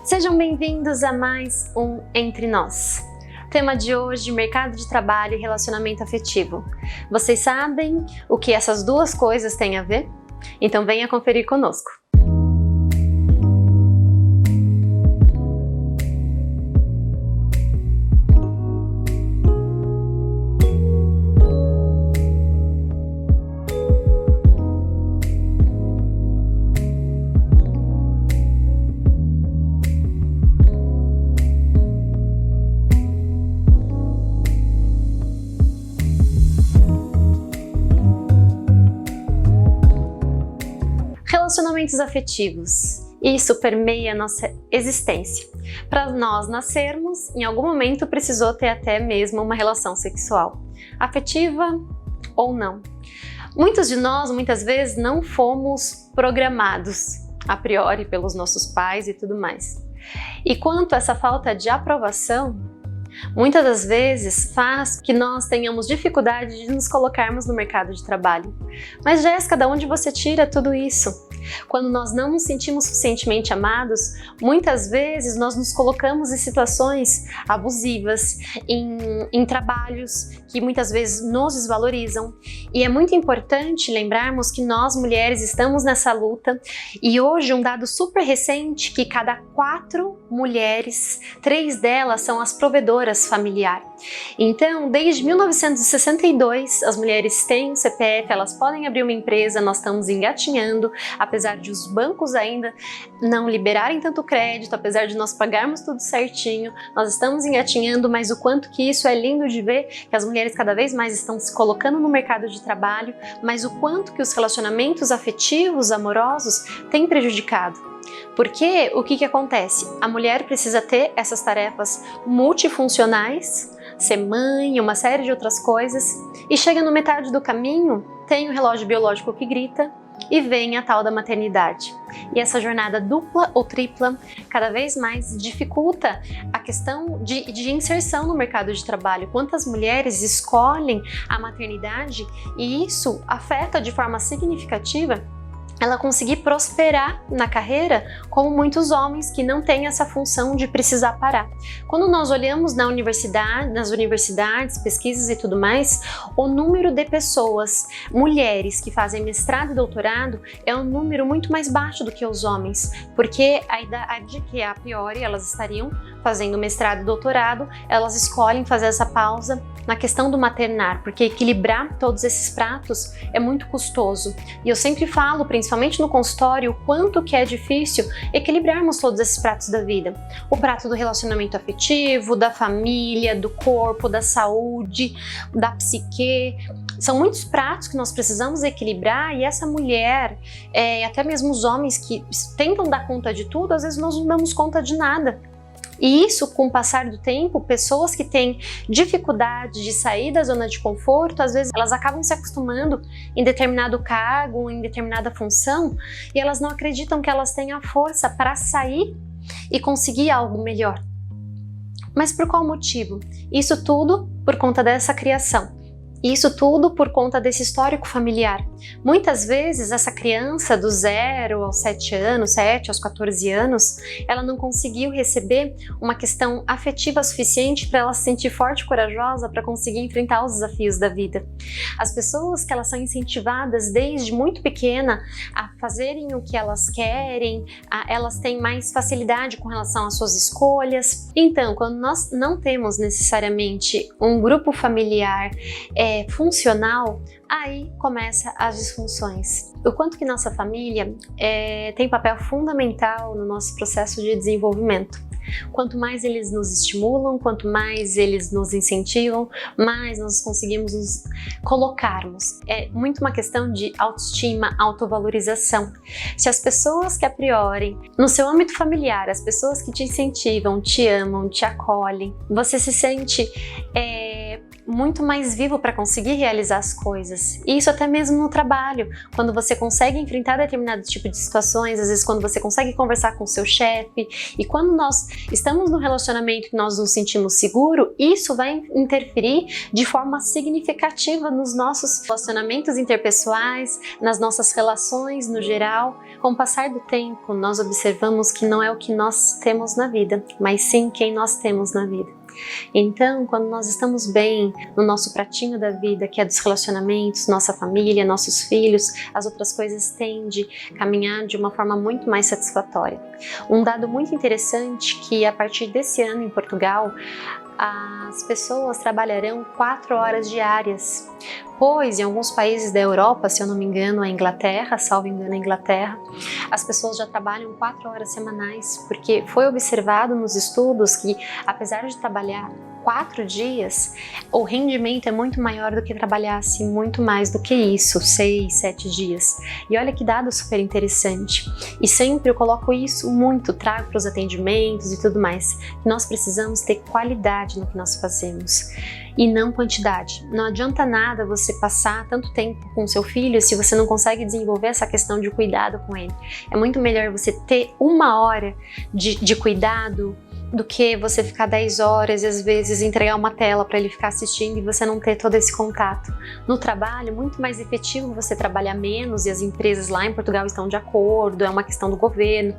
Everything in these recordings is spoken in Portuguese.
Sejam bem-vindos a mais um Entre Nós. Tema de hoje, mercado de trabalho e relacionamento afetivo. Vocês sabem o que essas duas coisas têm a ver? Então venha conferir conosco. Relacionamentos afetivos. Isso permeia a nossa existência. Para nós nascermos, em algum momento precisou ter até mesmo uma relação sexual, afetiva ou não. Muitos de nós, muitas vezes, não fomos programados a priori pelos nossos pais e tudo mais. E quanto a essa falta de aprovação, muitas das vezes faz que nós tenhamos dificuldade de nos colocarmos no mercado de trabalho. Mas Jéssica, de onde você tira tudo isso? Quando nós não nos sentimos suficientemente amados, muitas vezes nós nos colocamos em situações abusivas, em trabalhos que muitas vezes nos desvalorizam. E é muito importante lembrarmos que nós mulheres estamos nessa luta e hoje um dado super recente que cada 4 mulheres, 3 delas são as provedoras familiar. Então, desde 1962, as mulheres têm CPF, elas podem abrir uma empresa, nós estamos engatinhando, apesar de os bancos ainda não liberarem tanto crédito, apesar de nós pagarmos tudo certinho, nós estamos engatinhando, mas o quanto que isso é lindo de ver, que as mulheres cada vez mais estão se colocando no mercado de trabalho, mas o quanto que os relacionamentos afetivos, amorosos, têm prejudicado. Porque o que acontece? A mulher precisa ter essas tarefas multifuncionais, ser mãe, uma série de outras coisas, e chega no metade do caminho, tem o relógio biológico que grita e vem a tal da maternidade. E essa jornada dupla ou tripla cada vez mais dificulta a questão de inserção no mercado de trabalho. Quantas mulheres escolhem a maternidade e isso afeta de forma significativa ela conseguir prosperar na carreira, como muitos homens que não têm essa função de precisar parar. Quando nós olhamos nas universidades, pesquisas e tudo mais, o número de pessoas, mulheres que fazem mestrado e doutorado é um número muito mais baixo do que os homens, porque a idade que a priori elas estariam fazendo mestrado e doutorado, elas escolhem fazer essa pausa na questão do maternar, porque equilibrar todos esses pratos é muito custoso. E eu sempre falo, principalmente no consultório, o quanto que é difícil equilibrarmos todos esses pratos da vida. O prato do relacionamento afetivo, da família, do corpo, da saúde, da psique. São muitos pratos que nós precisamos equilibrar e essa mulher, até mesmo os homens que tentam dar conta de tudo, às vezes nós não damos conta de nada. E isso, com o passar do tempo, pessoas que têm dificuldade de sair da zona de conforto, às vezes elas acabam se acostumando em determinado cargo, em determinada função, e elas não acreditam que elas têm a força para sair e conseguir algo melhor. Mas por qual motivo? Isso tudo por conta dessa criação. Isso tudo por conta desse histórico familiar. Muitas vezes essa criança do 0 aos 7 anos, 7 aos 14 anos, ela não conseguiu receber uma questão afetiva suficiente para ela se sentir forte e corajosa para conseguir enfrentar os desafios da vida. As pessoas que elas são incentivadas desde muito pequena a fazerem o que elas querem, elas têm mais facilidade com relação às suas escolhas. Então, quando nós não temos necessariamente um grupo familiar funcional, aí começa as disfunções. O quanto que nossa família tem papel fundamental no nosso processo de desenvolvimento. Quanto mais eles nos estimulam, quanto mais eles nos incentivam, mais nós conseguimos nos colocarmos. É muito uma questão de autoestima, autovalorização. Se as pessoas que a priori, no seu âmbito familiar, as pessoas que te incentivam, te amam, te acolhem, você se sente muito mais vivo para conseguir realizar as coisas. E isso até mesmo no trabalho, quando você consegue enfrentar determinado tipo de situações, às vezes quando você consegue conversar com o seu chefe, e quando nós estamos no relacionamento que nós nos sentimos seguros, isso vai interferir de forma significativa nos nossos relacionamentos interpessoais, nas nossas relações no geral. Com o passar do tempo, nós observamos que não é o que nós temos na vida, mas sim quem nós temos na vida. Então, quando nós estamos bem no nosso pratinho da vida, que é dos relacionamentos, nossa família, nossos filhos, as outras coisas tendem a caminhar de uma forma muito mais satisfatória. Um dado muito interessante que a partir desse ano em Portugal, as pessoas trabalharão 4 horas diárias, pois em alguns países da Europa, se eu não me engano a Inglaterra, salvo engano a Inglaterra, as pessoas já trabalham 4 horas semanais, porque foi observado nos estudos que apesar de trabalhar 4 dias, o rendimento é muito maior do que trabalhasse muito mais do que isso, 6, 7 dias. E olha que dado super interessante. E sempre eu coloco isso muito, trago para os atendimentos e tudo mais. Nós precisamos ter qualidade no que nós fazemos e não quantidade. Não adianta nada você passar tanto tempo com seu filho se você não consegue desenvolver essa questão de cuidado com ele. É muito melhor você ter 1 hora de cuidado do que você ficar 10 horas e às vezes entregar uma tela para ele ficar assistindo e você não ter todo esse contato. No trabalho, muito mais efetivo você trabalhar menos, e as empresas lá em Portugal estão de acordo, é uma questão do governo,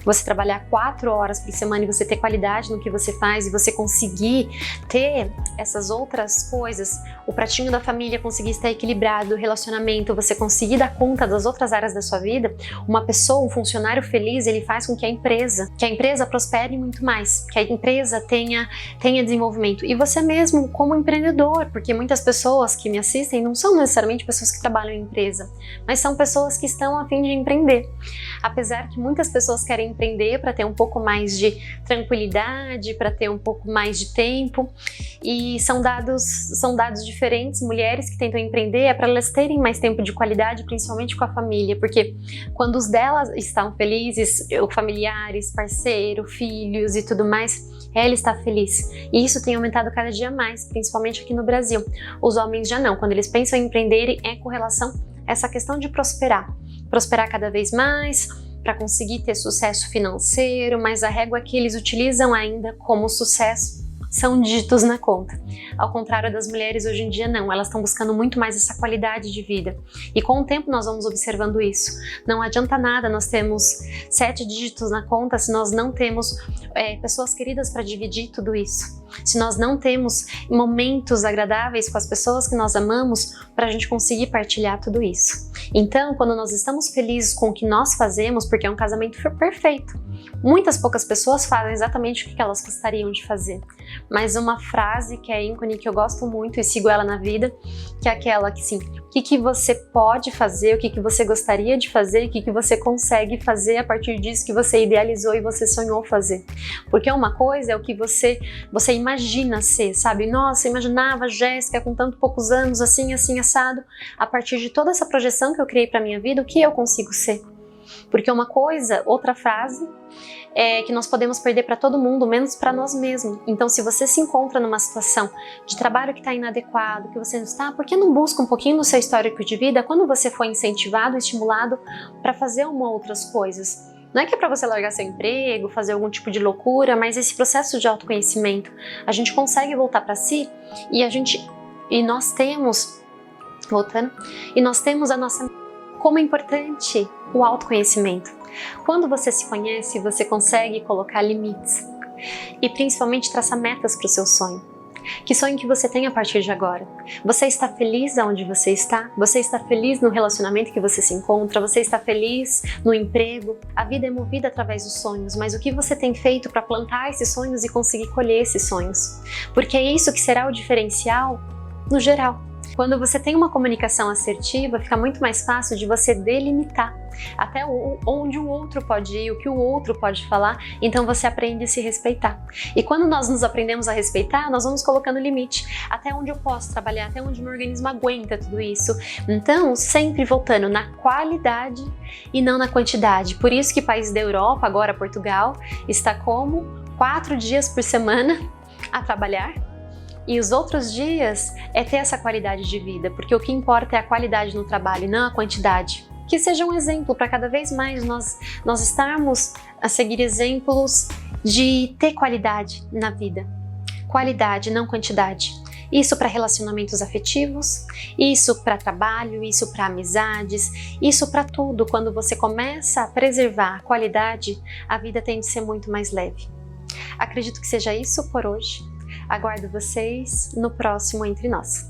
você trabalhar 4 horas por semana e você ter qualidade no que você faz e você conseguir ter essas outras coisas, o pratinho da família conseguir estar equilibrado, o relacionamento, você conseguir dar conta das outras áreas da sua vida. Uma pessoa, um funcionário feliz, ele faz com que a empresa prospere muito mais, que a empresa tenha desenvolvimento. E você mesmo como empreendedor, porque muitas pessoas que me assistem não são necessariamente pessoas que trabalham em empresa, mas são pessoas que estão a fim de empreender. Apesar que muitas pessoas querem empreender para ter um pouco mais de tranquilidade, para ter um pouco mais de tempo, e são dados diferentes. Mulheres que tentam empreender é para elas terem mais tempo de qualidade, principalmente com a família, porque quando os delas estão felizes, familiares, parceiro, filhos e tudo mais, ela está feliz. E isso tem aumentado cada dia mais, principalmente aqui no Brasil. Os homens já não, quando eles pensam em empreenderem é com relação a essa questão de prosperar cada vez mais, para conseguir ter sucesso financeiro, mas a régua que eles utilizam ainda como sucesso são dígitos na conta. Ao contrário das mulheres hoje em dia não, elas estão buscando muito mais essa qualidade de vida. E com o tempo nós vamos observando isso. Não adianta nada nós temos 7 dígitos na conta se nós não temos pessoas queridas para dividir tudo isso. Se nós não temos momentos agradáveis com as pessoas que nós amamos para a gente conseguir partilhar tudo isso. Então, quando nós estamos felizes com o que nós fazemos, porque é um casamento perfeito, muitas poucas pessoas fazem exatamente o que elas gostariam de fazer. Mas uma frase que é ícone, que eu gosto muito e sigo ela na vida, que é aquela que sim, o que você pode fazer, o que você gostaria de fazer, o que você consegue fazer a partir disso que você idealizou e você sonhou fazer. Porque uma coisa é o que você imagina ser, sabe? Nossa, eu imaginava a Jéssica com tanto poucos anos, assim, assim, assado. A partir de toda essa projeção que eu criei para minha vida, o que eu consigo ser? Porque uma coisa, outra frase, é que nós podemos perder para todo mundo, menos para nós mesmos. Então, se você se encontra numa situação de trabalho que está inadequado, que você não está, por que não busca um pouquinho do seu histórico de vida quando você foi incentivado, estimulado para fazer outras coisas? Não é que é para você largar seu emprego, fazer algum tipo de loucura, mas esse processo de autoconhecimento, a gente consegue voltar para si e nós temos a nossa... Como é importante o autoconhecimento. Quando você se conhece, você consegue colocar limites e principalmente traçar metas para o seu sonho. Que sonho que você tem a partir de agora? Você está feliz onde você está? Você está feliz no relacionamento que você se encontra? Você está feliz no emprego? A vida é movida através dos sonhos, mas o que você tem feito para plantar esses sonhos e conseguir colher esses sonhos? Porque é isso que será o diferencial no geral. Quando você tem uma comunicação assertiva, fica muito mais fácil de você delimitar até onde o outro pode ir, o que o outro pode falar, então você aprende a se respeitar. E quando nós nos aprendemos a respeitar, nós vamos colocando limite, até onde eu posso trabalhar, até onde meu organismo aguenta tudo isso. Então, sempre voltando na qualidade e não na quantidade. Por isso que países da Europa, agora Portugal, está como 4 dias por semana a trabalhar, E os outros dias é ter essa qualidade de vida, porque o que importa é a qualidade no trabalho, não a quantidade. Que seja um exemplo para cada vez mais nós estarmos a seguir exemplos de ter qualidade na vida. Qualidade, não quantidade. Isso para relacionamentos afetivos, isso para trabalho, isso para amizades, isso para tudo. Quando você começa a preservar a qualidade, a vida tende a ser muito mais leve. Acredito que seja isso por hoje. Aguardo vocês no próximo Entre Nós.